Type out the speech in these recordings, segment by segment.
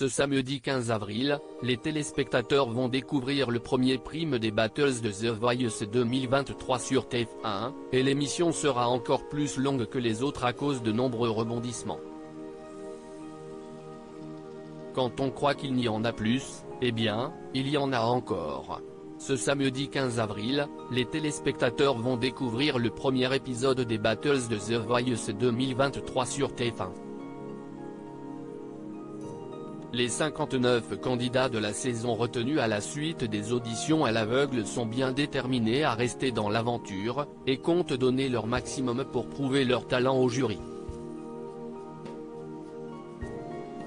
Ce samedi 15 avril, les téléspectateurs vont découvrir le premier prime des Battles de The Voice 2023 sur TF1, et l'émission sera encore plus longue que les autres à cause de nombreux rebondissements. Quand on croit qu'il n'y en a plus, eh bien, il y en a encore. Ce samedi 15 avril, les téléspectateurs vont découvrir le premier épisode des Battles de The Voice 2023 sur TF1. Les 59 candidats de la saison retenus à la suite des auditions à l'aveugle sont bien déterminés à rester dans l'aventure, et comptent donner leur maximum pour prouver leur talent au jury.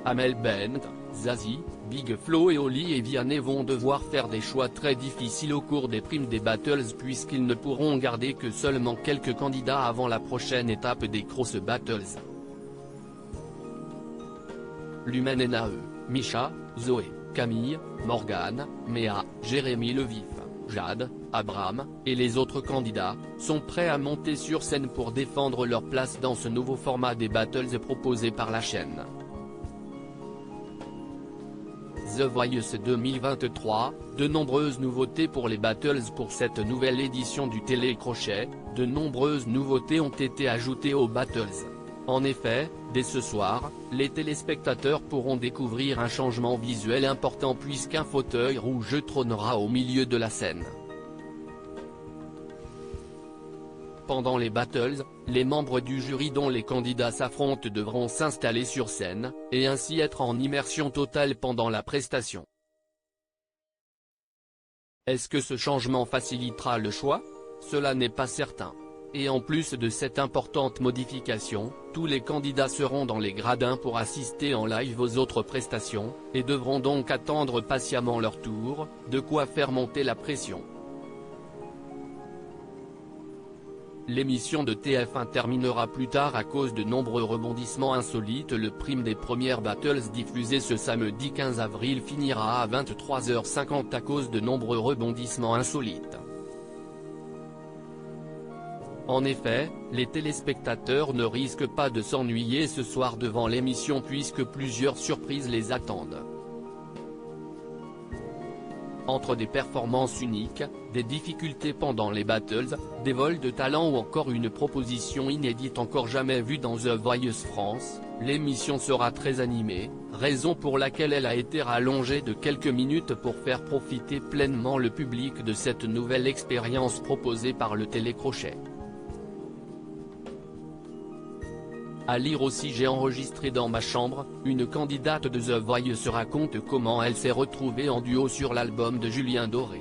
Amel Bent, Zazie, Big Flo et Oli et Vianney vont devoir faire des choix très difficiles au cours des primes des Battles puisqu'ils ne pourront garder que seulement quelques candidats avant la prochaine étape des Cross Battles. Lumen Nae, Misha, Zoé, Camille, Morgane, Méa, Jérémy Levif, Jade, Abraham, et les autres candidats, sont prêts à monter sur scène pour défendre leur place dans ce nouveau format des Battles proposé par la chaîne. The Voice 2023, de nombreuses nouveautés pour les Battles. Pour cette nouvelle édition du télécrochet, de nombreuses nouveautés ont été ajoutées aux Battles. En effet, dès ce soir, les téléspectateurs pourront découvrir un changement visuel important puisqu'un fauteuil rouge trônera au milieu de la scène. Pendant les Battles, les membres du jury dont les candidats s'affrontent devront s'installer sur scène, et ainsi être en immersion totale pendant la prestation. Est-ce que ce changement facilitera le choix? Cela n'est pas certain. Et en plus de cette importante modification, tous les candidats seront dans les gradins pour assister en live aux autres prestations, et devront donc attendre patiemment leur tour, de quoi faire monter la pression. L'émission de TF1 terminera plus tard à cause de nombreux rebondissements insolites. Le prime des premières Battles diffusées ce samedi 15 avril finira à 23h50 à cause de nombreux rebondissements insolites. En effet, les téléspectateurs ne risquent pas de s'ennuyer ce soir devant l'émission puisque plusieurs surprises les attendent. Entre des performances uniques, des difficultés pendant les Battles, des vols de talent ou encore une proposition inédite encore jamais vue dans The Voice France, l'émission sera très animée, raison pour laquelle elle a été rallongée de quelques minutes pour faire profiter pleinement le public de cette nouvelle expérience proposée par le télécrochet. À lire aussi: j'ai enregistré dans ma chambre, une candidate de The Voice raconte comment elle s'est retrouvée en duo sur l'album de Julien Doré.